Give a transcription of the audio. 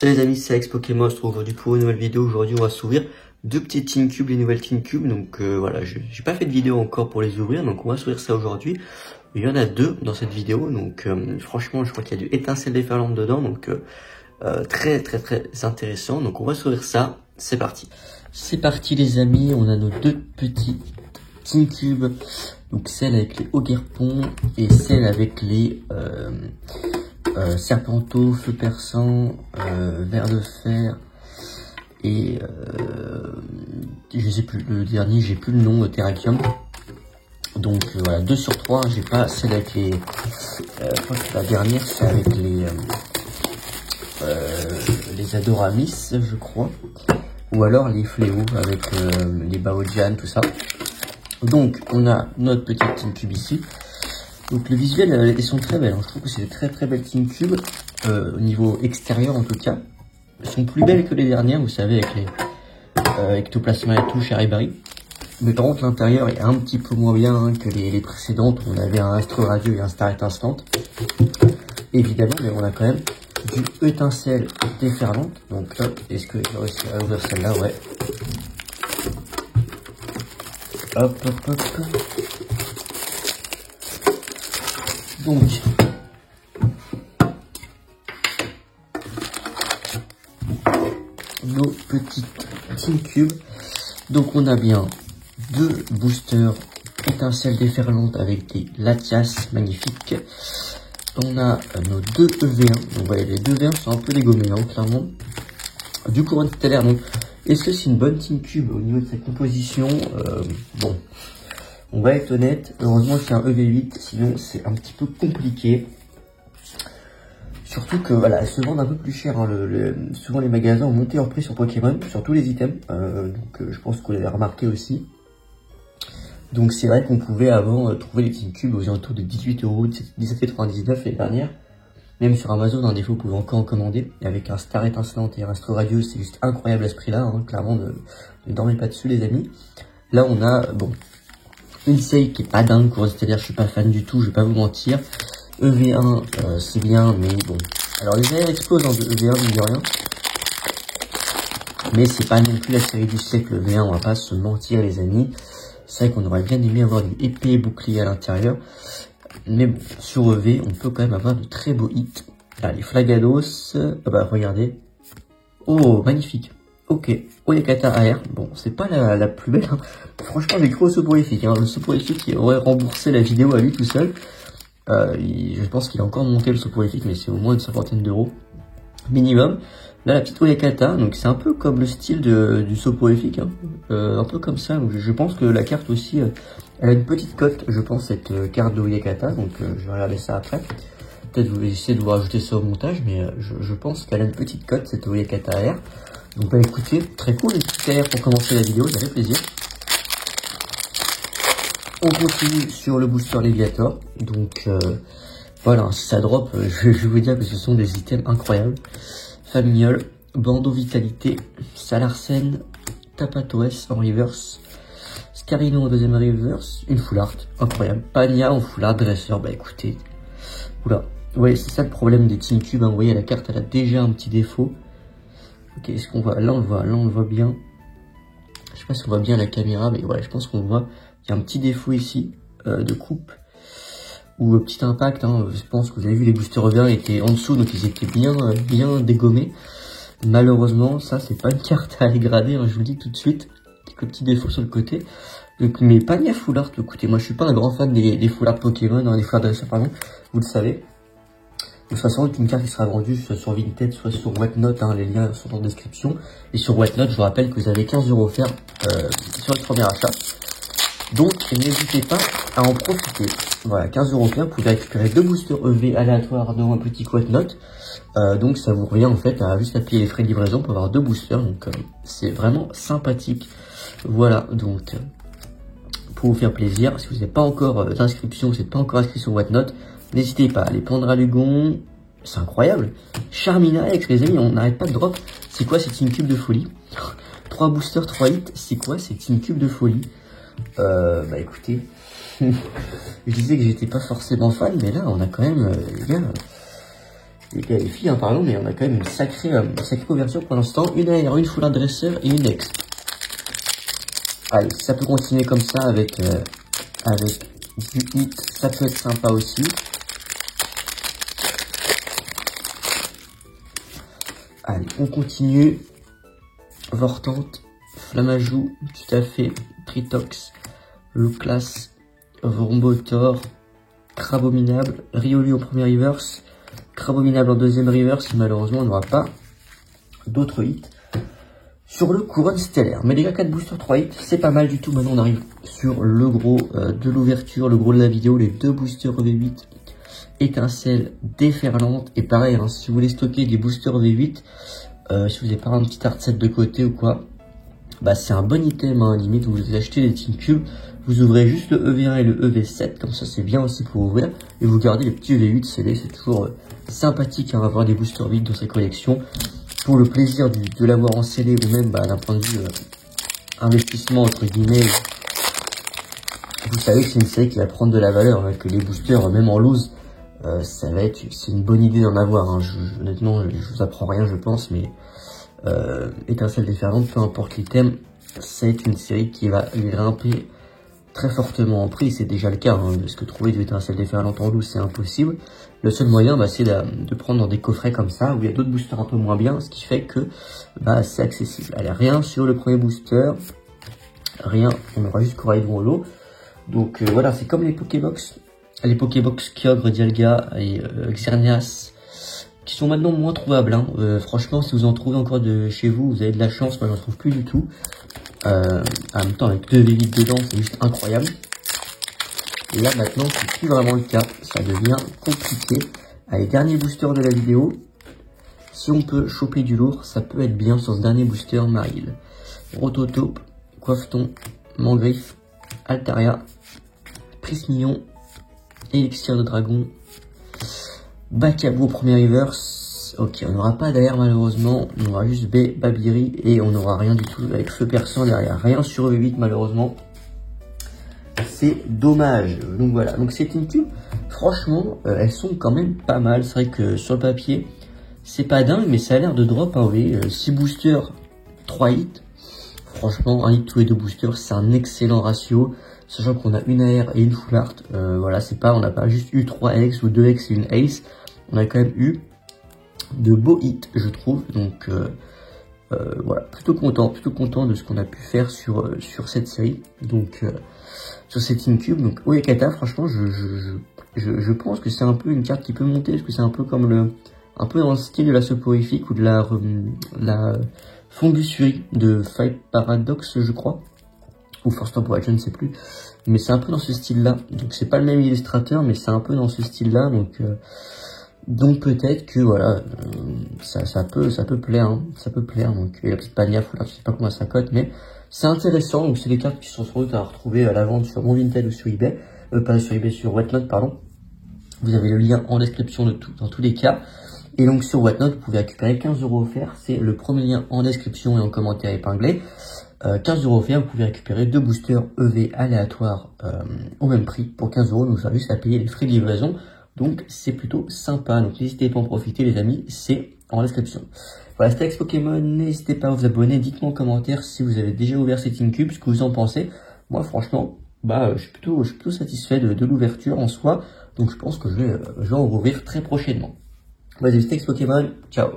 Salut les amis, c'est Alex Pokémon, on se retrouve aujourd'hui pour une nouvelle vidéo. Aujourd'hui on va s'ouvrir deux petits Teen Cubes, les nouvelles Teen Cubes. Donc voilà, j'ai pas fait de vidéo encore pour les ouvrir, donc on va s'ouvrir ça aujourd'hui. Il y en a deux dans cette vidéo, donc franchement je crois qu'il y a du étincelle déferlante dedans, donc très intéressant. Donc on va s'ouvrir ça, c'est parti. C'est parti les amis, on a nos deux petits Teen Cubes. Donc celle avec les Ogerpon et celle avec les Serpenteau, Feu Perçant, Ver de Fer et je sais plus, le dernier j'ai plus le nom, Terrakium. Donc voilà, 2 sur 3, j'ai pas celle avec les je crois que la dernière c'est avec les Adoramis je crois, ou alors les Fléaux avec les Baojian, tout ça. Donc on a notre petite Teen Cube ici. Donc le visuel, elles sont très belles, hein. Je trouve que c'est des très belles Teen Cube, au niveau extérieur en tout cas. Elles sont plus belles que les dernières, vous savez, avec les Ectoplasma et tout chez Ribari. Mais par contre l'intérieur est un petit peu moins bien, hein, que les précédentes où on avait un Astre Radio et un Star Étincelante. Évidemment, mais on a quand même du étincelle déferlante. Donc hop, est-ce que j'ai réussi à ouvrir celle-là? Ouais. Hop. Donc, nos petites Teen Cubes. Donc on a bien deux boosters étincelles déferlantes avec des Latias magnifiques. On a nos deux EV1. Donc vous voyez, les deux V1 sont un peu dégommés, hein, clairement. Du courant stellaire. Donc, est-ce que c'est une bonne Teen Cube au niveau de sa composition? Bon, on va être honnête. Heureusement c'est un EV8, sinon c'est un petit peu compliqué. Surtout que voilà, elles se vendent un peu plus cher, hein. Souvent les magasins ont monté leur prix sur Pokémon, sur tous les items. Donc je pense que vous l'avez remarqué aussi. Donc c'est vrai qu'on pouvait avant trouver les Teen Cubes aux alentours de 18 €, 17,99 € les dernières. Même sur Amazon, un défaut, vous pouvez encore en commander. Et avec un Star Étincelante et un Astro Radio, c'est juste incroyable à ce prix-là, hein. Clairement, ne dormez pas dessus les amis. Là on a, bon, une Sei qui est pas dingue, c'est-à-dire je suis pas fan du tout, je vais pas vous mentir. EV1, c'est bien, mais bon. Alors les air explosent en EV1, il n'y a rien. Mais c'est pas non plus la série du siècle, EV1, on va pas se mentir les amis. C'est vrai qu'on aurait bien aimé avoir du épée et bouclier à l'intérieur. Mais bon, sur EV, on peut quand même avoir de très beaux hits. Là, les Flagados, bah regardez. Oh, magnifique. Ok, Oyakata AR, bon, c'est pas la plus belle, hein. Franchement, j'ai cru au soporifique, hein. Le soporifique qui aurait remboursé la vidéo à lui tout seul. Je pense qu'il a encore monté le soporifique, mais c'est au moins une cinquantaine d'euros minimum. Là, la petite Oyakata, donc c'est un peu comme le style du soporifique, hein. Un peu comme ça. Donc, je pense que la carte aussi, elle a une petite cote, je pense, cette carte de Oyakata. Donc je vais regarder ça après. Peut-être je vais essayer de vous rajouter ça au montage, mais je pense qu'elle a une petite cote, cette Oyakata AR. Donc bah écoutez, très cool, les petites AR pour commencer la vidéo, ça fait plaisir. On continue sur le booster Léviator. Donc voilà, si ça drop, je vais vous dire que ce sont des items incroyables. Familiol, Bandeau Vitalité, Salarsen, Tapatoès en reverse, Scarino en deuxième reverse, une full art, incroyable. Pania en full art, Dresseur, bah écoutez, oula, ouais c'est ça le problème des Teen Cubes, hein. Vous voyez la carte elle a déjà un petit défaut. Ok, est-ce qu'on voit, là on le voit bien. Je sais pas si on voit bien la caméra, mais ouais, je pense qu'on voit. Il y a un petit défaut ici de coupe ou petit impact, hein. Je pense que vous avez vu les boosters EV1 étaient en dessous, donc ils étaient bien dégommés. Malheureusement, ça c'est pas une carte à dégrader, hein, je vous le dis tout de suite. Quelques petits défauts sur le côté. Donc, mais pas ni à full art. Écoutez, moi je suis pas un grand fan des full art Pokémon, hein, des full art dresseurs, pardon. Vous le savez. De toute façon, c'est une carte qui sera vendue soit sur Vinted, soit sur Whatnot, hein, les liens sont en description. Et sur Whatnot, je vous rappelle que vous avez 15 € offerts sur le premier achat. Donc n'hésitez pas à en profiter. Voilà, 15 € offerts, vous pouvez récupérer deux boosters EV aléatoires dans un petit Whatnot. Donc ça vous revient en fait à juste à payer les frais de livraison pour avoir deux boosters. Donc c'est vraiment sympathique. Voilà, donc pour vous faire plaisir, si vous n'avez pas encore d'inscription, si vous n'êtes pas encore inscrit sur Whatnot, n'hésitez pas, les Pendralugon, c'est incroyable. Charminax, les amis, on n'arrête pas de drop. C'est quoi cette Teen Cube de folie? 3 boosters, 3 hits, c'est quoi cette Teen Cube de folie? Bah écoutez, je disais que j'étais pas forcément fan, mais là on a quand même, les gars, les filles, hein, pardon, mais on a quand même une sacrée ouverture pour l'instant. Une AR, une full art dresser et une ex. Allez, ça peut continuer comme ça avec du hit, ça peut être sympa aussi. Allez, on continue. Vortante, Flamajou, tout à fait, Tritox, Looklas, Vorombotor, Crabominable, Riolu en premier reverse, Crabominable en deuxième reverse, malheureusement on n'aura pas d'autres hits. Sur le couronne stellaire, mais déjà 4 boosters, 3 hits, c'est pas mal du tout. Maintenant on arrive sur le gros de l'ouverture, le gros de la vidéo, les 2 boosters V8, étincelle déferlante. Et pareil, hein, si vous voulez stocker des boosters V8, si vous n'avez pas un petit art set de côté ou quoi, bah c'est un bon item, hein, limite vous achetez des Team Cube, vous ouvrez juste le EV1 et le EV7, comme ça c'est bien aussi pour ouvrir, et vous gardez les petits EV8 scellés, c'est toujours sympathique, hein, avoir des boosters vides dans sa collection, pour le plaisir de l'avoir en scellé, ou même bah, d'un point de vue investissement entre guillemets. Vous savez que c'est une série qui va prendre de la valeur, hein, que les boosters, même en loose, c'est une bonne idée d'en avoir, hein. Honnêtement, je vous apprends rien je pense, mais étincelle déferlante, peu importe l'item, c'est une série qui va grimper très fortement en prix. C'est déjà le cas, hein, parce que trouver de l'étincelle déferlante en loose c'est impossible. Le seul moyen bah, c'est de prendre dans des coffrets comme ça où il y a d'autres boosters un peu moins bien, ce qui fait que bah, c'est accessible. Allez, rien sur le premier booster, rien, on aura juste Coraidon Holo. Donc voilà, c'est comme les Pokébox Kyogre, Dialga et Xerneas, qui sont maintenant moins trouvables, hein. Franchement, si vous en trouvez encore de chez vous, vous avez de la chance. Moi, j'en trouve plus du tout. En même temps, avec 2 V8 dedans, c'est juste incroyable. Et là, maintenant, c'est plus vraiment le cas. Ça devient compliqué. Allez, dernier booster de la vidéo. Si on peut choper du lourd, ça peut être bien sur ce dernier booster. Marill, Rototope, Coiffeton, Mangriffe, Altaria, Prismillon, Élixir de Dragon, Bakabou au premier reverse. Ok, on n'aura pas d'air malheureusement, on aura juste B, Babiri, et on n'aura rien du tout avec feu perçant derrière. Rien sur V8 malheureusement. C'est dommage. Donc voilà, donc c'est une cube. Franchement, elles sont quand même pas mal. C'est vrai que sur le papier, c'est pas dingue, mais ça a l'air de drop. Hein, oui. 6 boosters, 3 hits. Franchement, un hit tous les 2 boosters, c'est un excellent ratio. Sachant qu'on a une AR et une full art. Voilà, c'est pas, on n'a pas juste eu 3 X ou 2 X et une Ace. On a quand même eu de beaux hits, je trouve. Donc voilà, plutôt content de ce qu'on a pu faire sur cette série. Donc sur cette Team Cube. Donc Oekata, franchement, je pense que c'est un peu une carte qui peut monter, parce que c'est un peu comme un peu dans le style de la soporifique ou de la Fongusuri de Fight Paradox, je crois. Ou Force Temporelle, je ne sais plus. Mais c'est un peu dans ce style-là. Donc c'est pas le même illustrateur, mais c'est un peu dans ce style-là. Donc peut-être que voilà, ça peut plaire, hein. Ça peut plaire. Donc la petite panière, je sais pas comment ça cote, mais c'est intéressant. Donc c'est des cartes qui sont sans doute à retrouver à la vente sur Mon Vinted ou sur eBay. Pas sur eBay, sur Whatnot, pardon. Vous avez le lien en description dans tous les cas. Et donc sur Whatnot, vous pouvez récupérer 15 € offerts. C'est le premier lien en description et en commentaire épinglé. 15 € offerts, vous pouvez récupérer 2 boosters EV aléatoires au même prix pour 15 €. Donc ça va juste à payer les frais de livraison. Donc c'est plutôt sympa. Donc n'hésitez pas à en profiter les amis, c'est en description. Voilà, c'était Alex Pokémon. N'hésitez pas à vous abonner. Dites-moi en commentaire si vous avez déjà ouvert cette Team Cube, ce que vous en pensez. Moi franchement, bah je suis plutôt satisfait de l'ouverture en soi. Donc je pense que je vais en rouvrir très prochainement. Vas-y, c'était Alex Pokémon. Ciao.